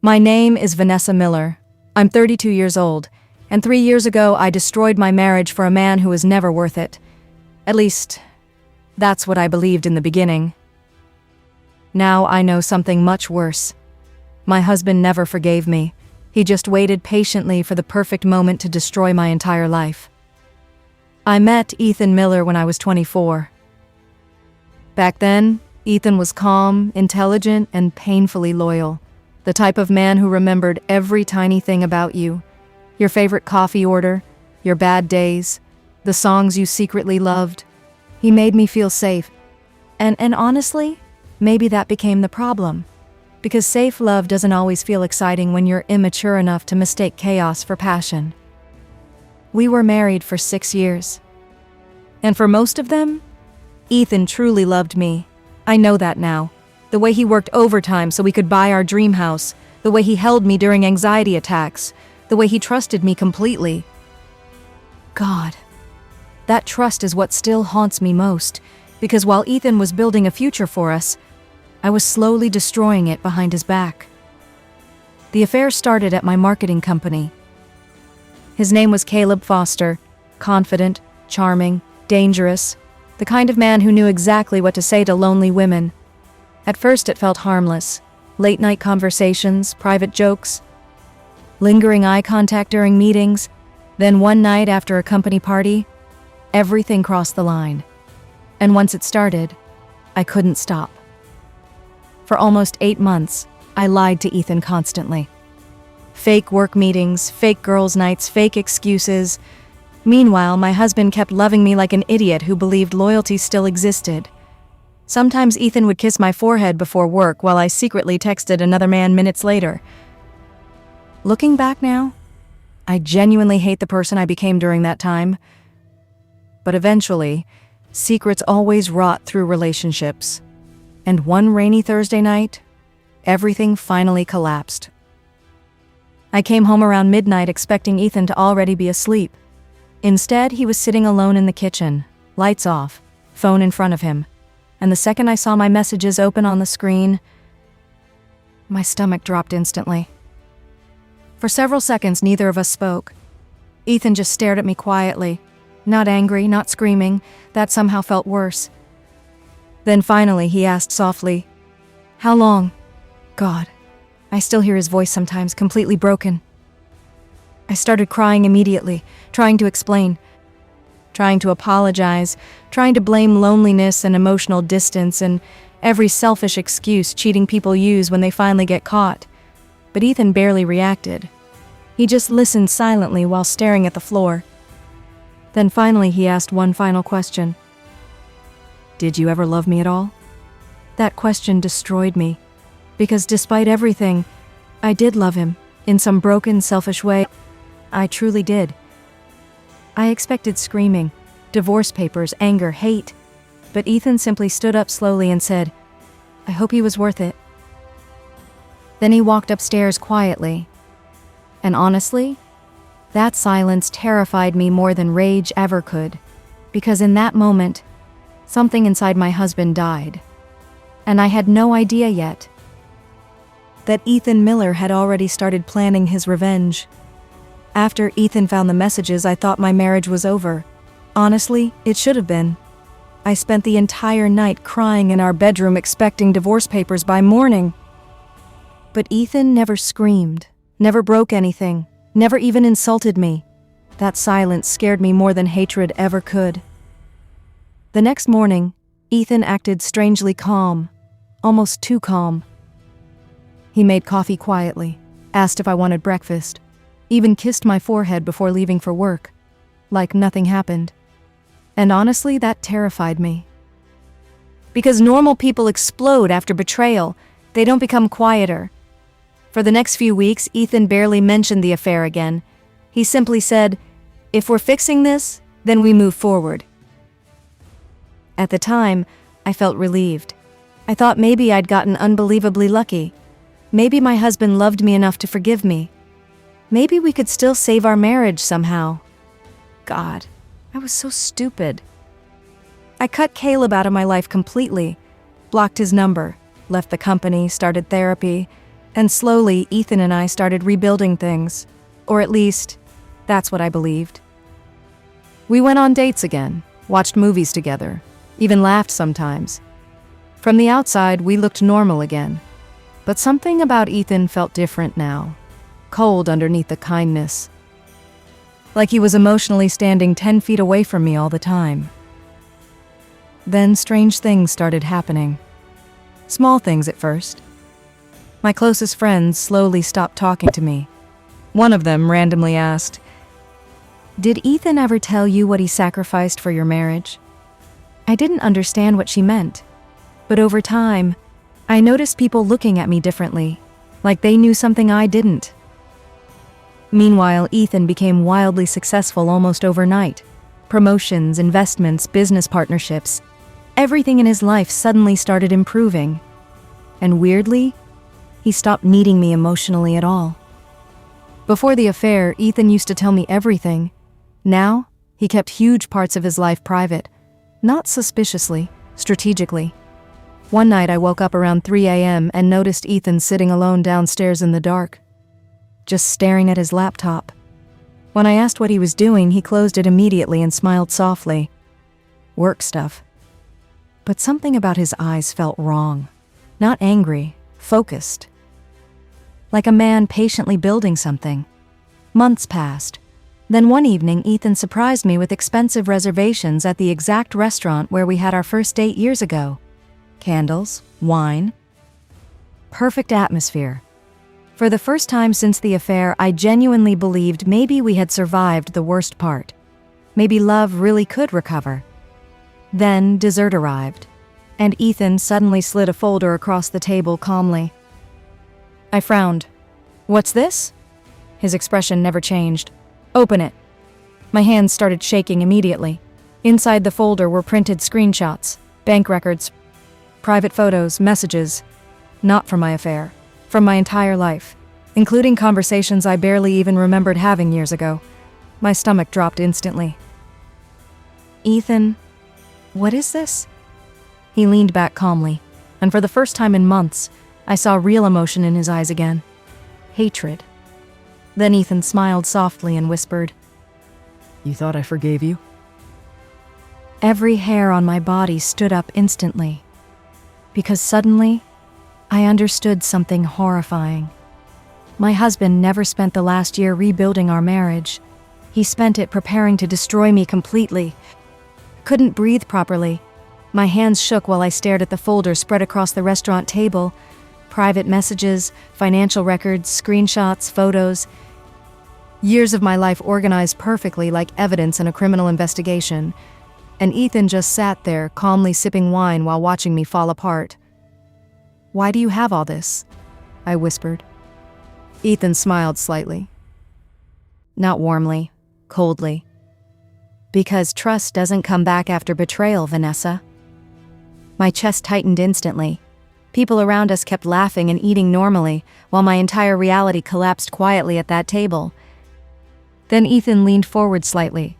My name is Vanessa Miller. I'm 32 years old, and 3 years ago I destroyed my marriage for a man who was never worth it. At least, that's what I believed in the beginning. Now I know something much worse. My husband never forgave me. He just waited patiently for the perfect moment to destroy my entire life. I met Ethan Miller when I was 24. Back then, Ethan was calm, intelligent, and painfully loyal. The type of man who remembered every tiny thing about you. Your favorite coffee order, your bad days, the songs you secretly loved. He made me feel safe. And honestly, maybe that became the problem. Because safe love doesn't always feel exciting when you're immature enough to mistake chaos for passion. We were married for 6 years. And for most of them, Ethan truly loved me. I know that now. The way he worked overtime so we could buy our dream house, the way he held me during anxiety attacks, the way he trusted me completely. God, that trust is what still haunts me most, because while Ethan was building a future for us, I was slowly destroying it behind his back. The affair started at my marketing company. His name was Caleb Foster, confident, charming, dangerous, the kind of man who knew exactly what to say to lonely women. At first it felt harmless. Late-night conversations, private jokes, lingering eye contact during meetings. Then one night after a company party, everything crossed the line. And once it started, I couldn't stop. For almost 8 months, I lied to Ethan constantly. Fake work meetings, fake girls' nights, fake excuses. Meanwhile, my husband kept loving me like an idiot who believed loyalty still existed. Sometimes Ethan would kiss my forehead before work while I secretly texted another man minutes later. Looking back now, I genuinely hate the person I became during that time. But eventually, secrets always rot through relationships. And one rainy Thursday night, everything finally collapsed. I came home around midnight expecting Ethan to already be asleep. Instead, he was sitting alone in the kitchen, lights off, phone in front of him. And the second I saw my messages open on the screen, my stomach dropped instantly. For several seconds, neither of us spoke. Ethan just stared at me quietly, not angry, not screaming. That somehow felt worse. Then finally, he asked softly, "How long?" God, I still hear his voice sometimes, completely broken. I started crying immediately, trying to explain, trying to apologize, trying to blame loneliness and emotional distance and every selfish excuse cheating people use when they finally get caught. But Ethan barely reacted. He just listened silently while staring at the floor. Then finally he asked one final question. "Did you ever love me at all?" That question destroyed me, because despite everything, I did love him, in some broken, selfish way. I truly did. I expected screaming, divorce papers, anger, hate, but Ethan simply stood up slowly and said, "I hope he was worth it." Then he walked upstairs quietly. And honestly, that silence terrified me more than rage ever could, because in that moment, something inside my husband died. And I had no idea yet that Ethan Miller had already started planning his revenge. After Ethan found the messages, I thought my marriage was over. Honestly, it should have been. I spent the entire night crying in our bedroom expecting divorce papers by morning. But Ethan never screamed, never broke anything, never even insulted me. That silence scared me more than hatred ever could. The next morning, Ethan acted strangely calm, almost too calm. He made coffee quietly, asked if I wanted breakfast, even kissed my forehead before leaving for work, like nothing happened. And honestly, that terrified me. Because normal people explode after betrayal, they don't become quieter. For the next few weeks, Ethan barely mentioned the affair again. He simply said, "If we're fixing this, then we move forward." At the time, I felt relieved. I thought maybe I'd gotten unbelievably lucky. Maybe my husband loved me enough to forgive me. Maybe we could still save our marriage somehow. God, I was so stupid. I cut Caleb out of my life completely, blocked his number, left the company, started therapy, And slowly, Ethan and I started rebuilding things. Or at least, that's what I believed. We went on dates again, watched movies together, even laughed sometimes. From the outside, we looked normal again. But something about Ethan felt different now, cold underneath the kindness. Like he was emotionally standing 10 feet away from me all the time. Then strange things started happening. Small things at first. My closest friends slowly stopped talking to me. One of them randomly asked, "Did Ethan ever tell you what he sacrificed for your marriage?" I didn't understand what she meant, but over time, I noticed people looking at me differently, like they knew something I didn't. Meanwhile, Ethan became wildly successful almost overnight. Promotions, investments, business partnerships. Everything in his life suddenly started improving. And weirdly, he stopped needing me emotionally at all. Before the affair, Ethan used to tell me everything. Now, he kept huge parts of his life private, not suspiciously, strategically. One night I woke up around 3 a.m. and noticed Ethan sitting alone downstairs in the dark, just staring at his laptop. When I asked what he was doing, he closed it immediately and smiled softly. Work stuff. But something about his eyes felt wrong. Not angry, focused. Like a man patiently building something. Months passed. Then one evening, Ethan surprised me with expensive reservations at the exact restaurant where we had our first date years ago. Candles, wine. Perfect atmosphere. For the first time since the affair, I genuinely believed maybe we had survived the worst part. Maybe love really could recover. Then dessert arrived, and Ethan suddenly slid a folder across the table calmly. I frowned. "What's this?" His expression never changed. "Open it." My hands started shaking immediately. Inside the folder were printed screenshots, bank records, private photos, messages. Not from my affair, from my entire life, including conversations I barely even remembered having years ago. My stomach dropped instantly. "Ethan, what is this?" He leaned back calmly, and for the first time in months, I saw real emotion in his eyes again. Hatred. Then Ethan smiled softly and whispered, "You thought I forgave you?" Every hair on my body stood up instantly, because suddenly, I understood something horrifying. My husband never spent the last year rebuilding our marriage. He spent it preparing to destroy me completely. Couldn't breathe properly. My hands shook while I stared at the folder spread across the restaurant table. Private messages, financial records, screenshots, photos. Years of my life organized perfectly like evidence in a criminal investigation. And Ethan just sat there, calmly sipping wine while watching me fall apart. "Why do you have all this?" I whispered. Ethan smiled slightly. Not warmly, coldly. "Because trust doesn't come back after betrayal, Vanessa." My chest tightened instantly. People around us kept laughing and eating normally, while my entire reality collapsed quietly at that table. Then Ethan leaned forward slightly,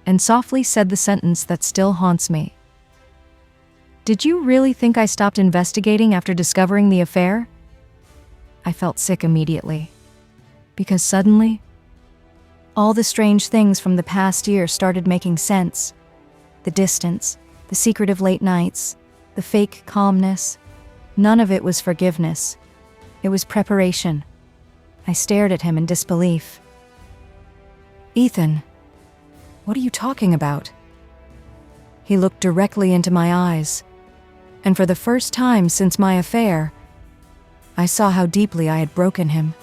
and softly said the sentence that still haunts me. "Did you really think I stopped investigating after discovering the affair?" I felt sick immediately, because suddenly, all the strange things from the past year started making sense. The distance, the secretive late nights, the fake calmness. None of it was forgiveness. It was preparation. I stared at him in disbelief. "Ethan, what are you talking about?" He looked directly into my eyes, and for the first time since my affair, I saw how deeply I had broken him.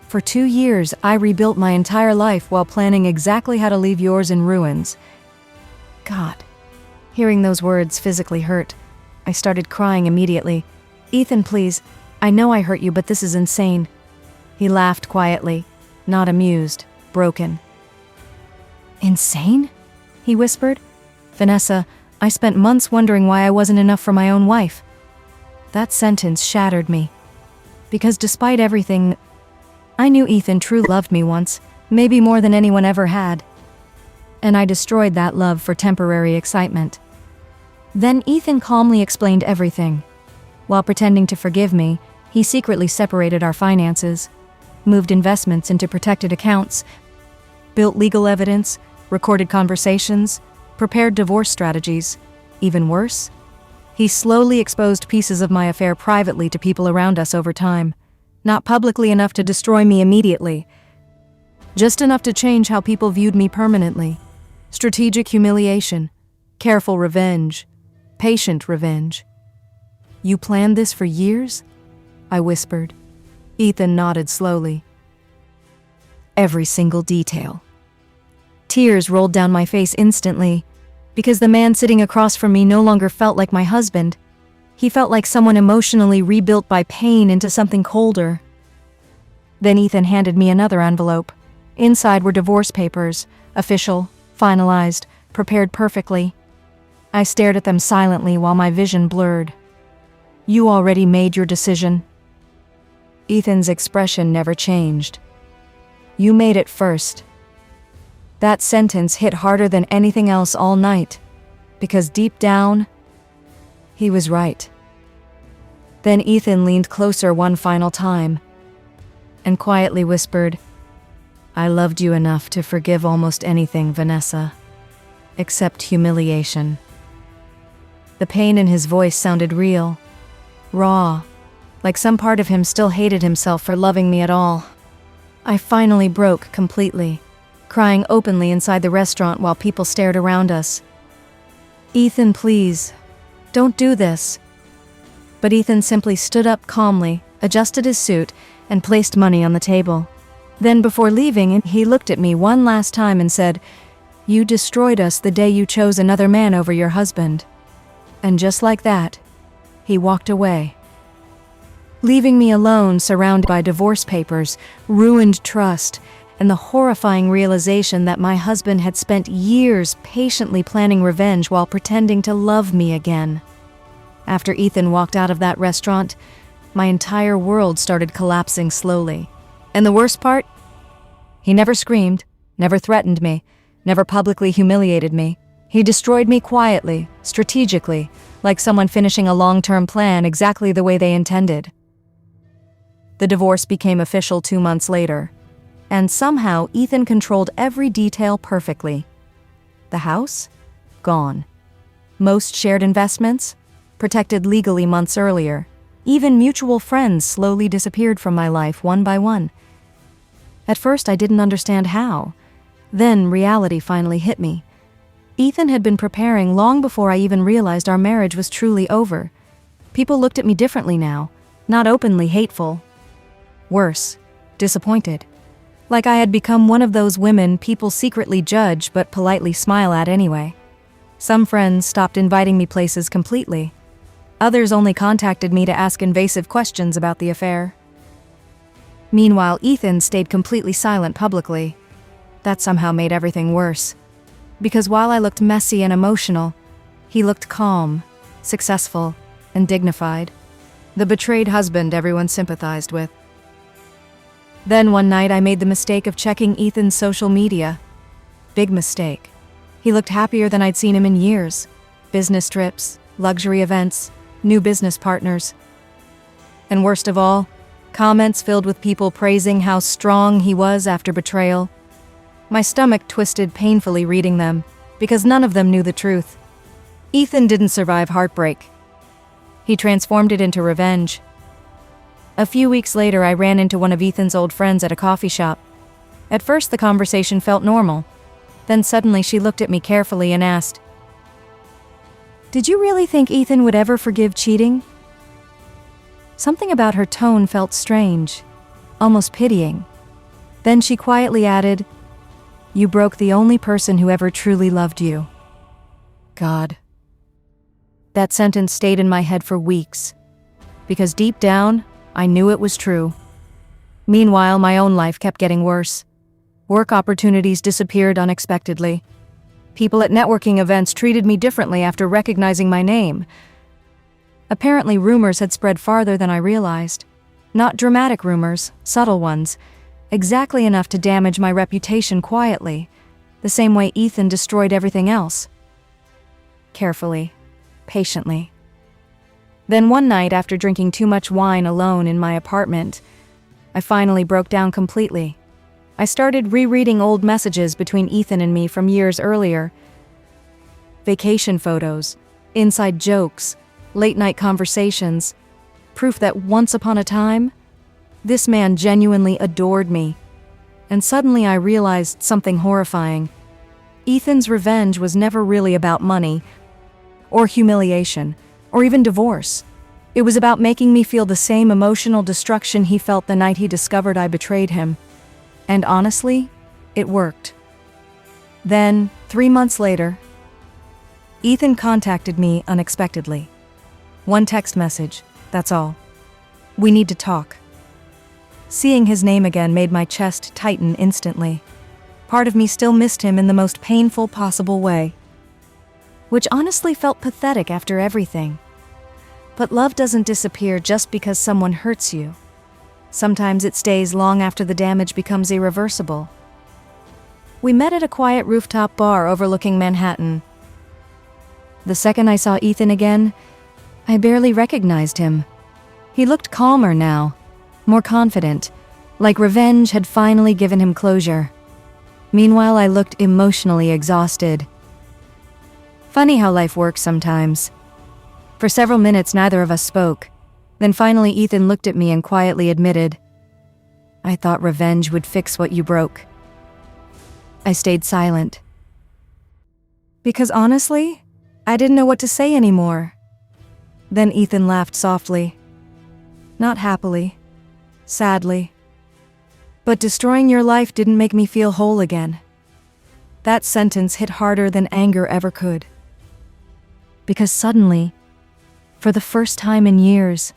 For 2 years, I rebuilt my entire life while planning exactly how to leave yours in ruins. God. Hearing those words physically hurt. I started crying immediately. "Ethan, please. I know I hurt you, but this is insane." He laughed quietly, not amused, broken. "Insane?" he whispered. "Vanessa, I spent months wondering why I wasn't enough for my own wife." That sentence shattered me. Because despite everything, I knew Ethan truly loved me once, maybe more than anyone ever had. And I destroyed that love for temporary excitement. Then Ethan calmly explained everything. While pretending to forgive me, He secretly separated our finances, moved investments into protected accounts, built legal evidence, recorded conversations, prepared divorce strategies. Even worse, he slowly exposed pieces of my affair privately to people around us over time, not publicly enough to destroy me immediately, just enough to change how people viewed me permanently. Strategic humiliation, careful revenge, patient revenge. "You planned this for years?" I whispered. Ethan nodded slowly. "Every single detail." Tears rolled down my face instantly, because the man sitting across from me no longer felt like my husband. He felt like someone emotionally rebuilt by pain into something colder. Then Ethan handed me another envelope. Inside were divorce papers, official, finalized, prepared perfectly. I stared at them silently while my vision blurred. "You already made your decision." Ethan's expression never changed. "You made it first." That sentence hit harder than anything else all night, because deep down, he was right. Then Ethan leaned closer one final time and quietly whispered, "I loved you enough to forgive almost anything, Vanessa, except humiliation." The pain in his voice sounded real, raw, like some part of him still hated himself for loving me at all. I finally broke completely, crying openly inside the restaurant while people stared around us. "Ethan, please, don't do this." But Ethan simply stood up calmly, adjusted his suit, and placed money on the table. Then, before leaving, he looked at me one last time and said, "You destroyed us the day you chose another man over your husband." And just like that, he walked away, leaving me alone, surrounded by divorce papers, ruined trust, and the horrifying realization that my husband had spent years patiently planning revenge while pretending to love me again. After Ethan walked out of that restaurant, my entire world started collapsing slowly. And the worst part? He never screamed, never threatened me, never publicly humiliated me. He destroyed me quietly, strategically, like someone finishing a long-term plan exactly the way they intended. The divorce became official 2 months later, and somehow Ethan controlled every detail perfectly. The house? Gone. Most shared investments? Protected legally months earlier. Even mutual friends slowly disappeared from my life one by one. At first, I didn't understand how. Then reality finally hit me. Ethan had been preparing long before I even realized our marriage was truly over. People looked at me differently now, not openly hateful. Worse, disappointed. Like I had become one of those women people secretly judge but politely smile at anyway. Some friends stopped inviting me places completely. Others only contacted me to ask invasive questions about the affair. Meanwhile, Ethan stayed completely silent publicly. That somehow made everything worse. Because while I looked messy and emotional, he looked calm, successful, and dignified. The betrayed husband everyone sympathized with. Then one night I made the mistake of checking Ethan's social media. Big mistake. He looked happier than I'd seen him in years. Business trips, luxury events, new business partners. And worst of all, comments filled with people praising how strong he was after betrayal. My stomach twisted painfully reading them, because none of them knew the truth. Ethan didn't survive heartbreak. He transformed it into revenge. A few weeks later, I ran into one of Ethan's old friends at a coffee shop. At first, the conversation felt normal. Then suddenly she looked at me carefully and asked, "Did you really think Ethan would ever forgive cheating?" Something about her tone felt strange, almost pitying. Then she quietly added, "You broke the only person who ever truly loved you." God. That sentence stayed in my head for weeks, because deep down, I knew it was true. Meanwhile, my own life kept getting worse. Work opportunities disappeared unexpectedly. People at networking events treated me differently after recognizing my name. Apparently, rumors had spread farther than I realized. Not dramatic rumors, subtle ones, exactly enough to damage my reputation quietly, the same way Ethan destroyed everything else. Carefully, patiently. Then one night, after drinking too much wine alone in my apartment, I finally broke down completely. I started rereading old messages between Ethan and me from years earlier. Vacation photos, inside jokes, late-night conversations, proof that once upon a time, this man genuinely adored me. And suddenly I realized something horrifying. Ethan's revenge was never really about money, or humiliation, or even divorce. It was about making me feel the same emotional destruction he felt the night he discovered I betrayed him. And honestly, it worked. Then, 3 months later, Ethan contacted me unexpectedly. One text message, that's all. "We need to talk." Seeing his name again made my chest tighten instantly. Part of me still missed him in the most painful possible way, which honestly felt pathetic after everything. But love doesn't disappear just because someone hurts you. Sometimes it stays long after the damage becomes irreversible. We met at a quiet rooftop bar overlooking Manhattan. The second I saw Ethan again, I barely recognized him. He looked calmer now, more confident, like revenge had finally given him closure. Meanwhile, I looked emotionally exhausted. Funny how life works sometimes. For several minutes, neither of us spoke. Then finally, Ethan looked at me and quietly admitted, "I thought revenge would fix what you broke." I stayed silent. Because honestly, I didn't know what to say anymore. Then Ethan laughed softly. Not happily, sadly. But destroying your life didn't make me feel whole again. That sentence hit harder than anger ever could. Because suddenly, for the first time in years,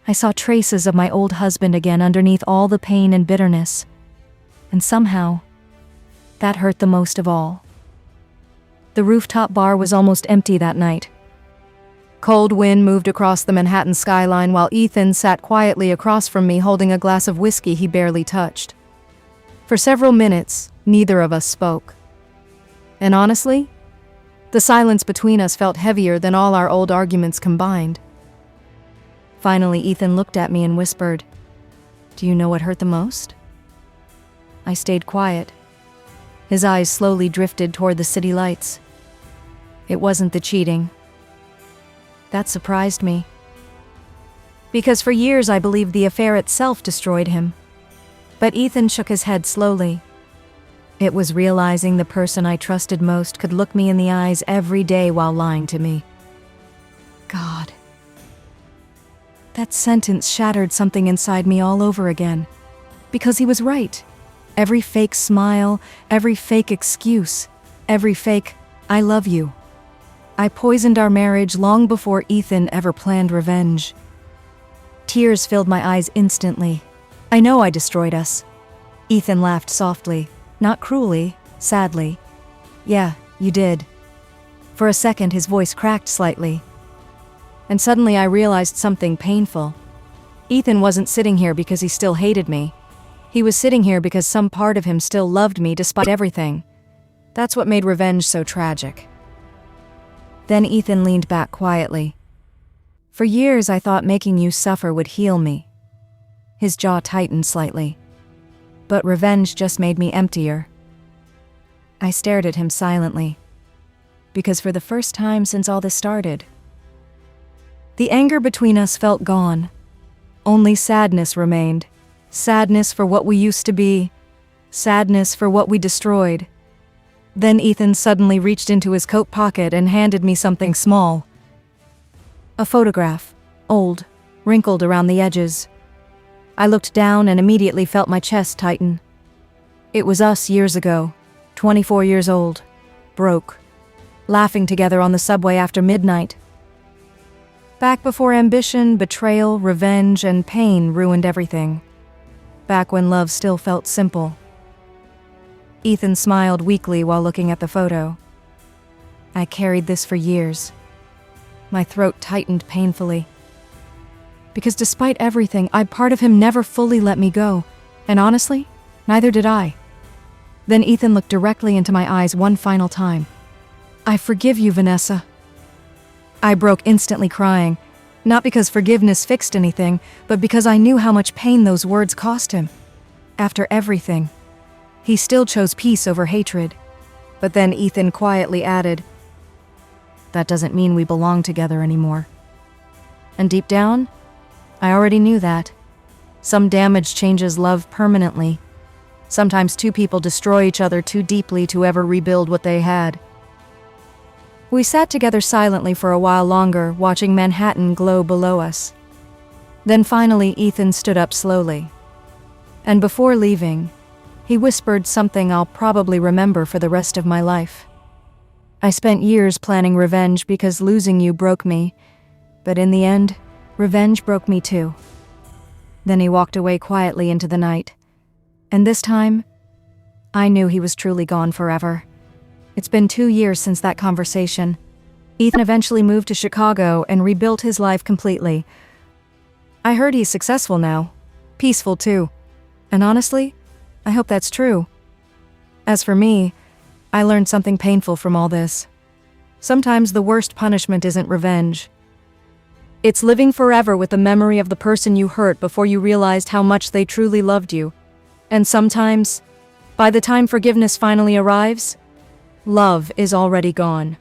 I saw traces of my old husband again underneath all the pain and bitterness. And somehow, that hurt the most of all. The rooftop bar was almost empty that night. Cold wind moved across the Manhattan skyline while Ethan sat quietly across from me holding a glass of whiskey he barely touched. For several minutes, neither of us spoke. And honestly, the silence between us felt heavier than all our old arguments combined. Finally, Ethan looked at me and whispered, "Do you know what hurt the most?" I stayed quiet. His eyes slowly drifted toward the city lights. It wasn't the cheating. That surprised me. Because for years I believed the affair itself destroyed him. But Ethan shook his head slowly. It was realizing the person I trusted most could look me in the eyes every day while lying to me. God. That sentence shattered something inside me all over again. Because he was right. Every fake smile, every fake excuse, every fake, "I love you." I poisoned our marriage long before Ethan ever planned revenge. Tears filled my eyes instantly. "I know I destroyed us." Ethan laughed softly, not cruelly, sadly. "Yeah, you did." For a second, his voice cracked slightly. And suddenly I realized something painful. Ethan wasn't sitting here because he still hated me. He was sitting here because some part of him still loved me despite everything. That's what made revenge so tragic. Then Ethan leaned back quietly. "For years I thought making you suffer would heal me." His jaw tightened slightly. But revenge just made me emptier. I stared at him silently. Because for the first time since all this started, the anger between us felt gone. Only sadness remained. Sadness for what we used to be. Sadness for what we destroyed. Then Ethan suddenly reached into his coat pocket and handed me something small. A photograph, old, wrinkled around the edges. I looked down and immediately felt my chest tighten. It was us years ago, 24 years old, broke, laughing together on the subway after midnight. Back before ambition, betrayal, revenge, and pain ruined everything. Back when love still felt simple. Ethan smiled weakly while looking at the photo. I carried this for years. My throat tightened painfully. Because despite everything, part of him never fully let me go. And honestly, neither did I. Then Ethan looked directly into my eyes one final time. "I forgive you, Vanessa." I broke, instantly crying. Not because forgiveness fixed anything, but because I knew how much pain those words cost him. After everything, he still chose peace over hatred. But then Ethan quietly added, "That doesn't mean we belong together anymore." And deep down, I already knew that. Some damage changes love permanently. Sometimes two people destroy each other too deeply to ever rebuild what they had. We sat together silently for a while longer, watching Manhattan glow below us. Then finally, Ethan stood up slowly. And before leaving, he whispered something I'll probably remember for the rest of my life. "I spent years planning revenge because losing you broke me, but in the end, revenge broke me too." Then he walked away quietly into the night. And this time, I knew he was truly gone forever. It's been 2 years since that conversation. Ethan eventually moved to Chicago and rebuilt his life completely. I heard he's successful now. Peaceful too. And honestly, I hope that's true. As for me, I learned something painful from all this. Sometimes the worst punishment isn't revenge. It's living forever with the memory of the person you hurt before you realized how much they truly loved you. And sometimes, by the time forgiveness finally arrives, love is already gone.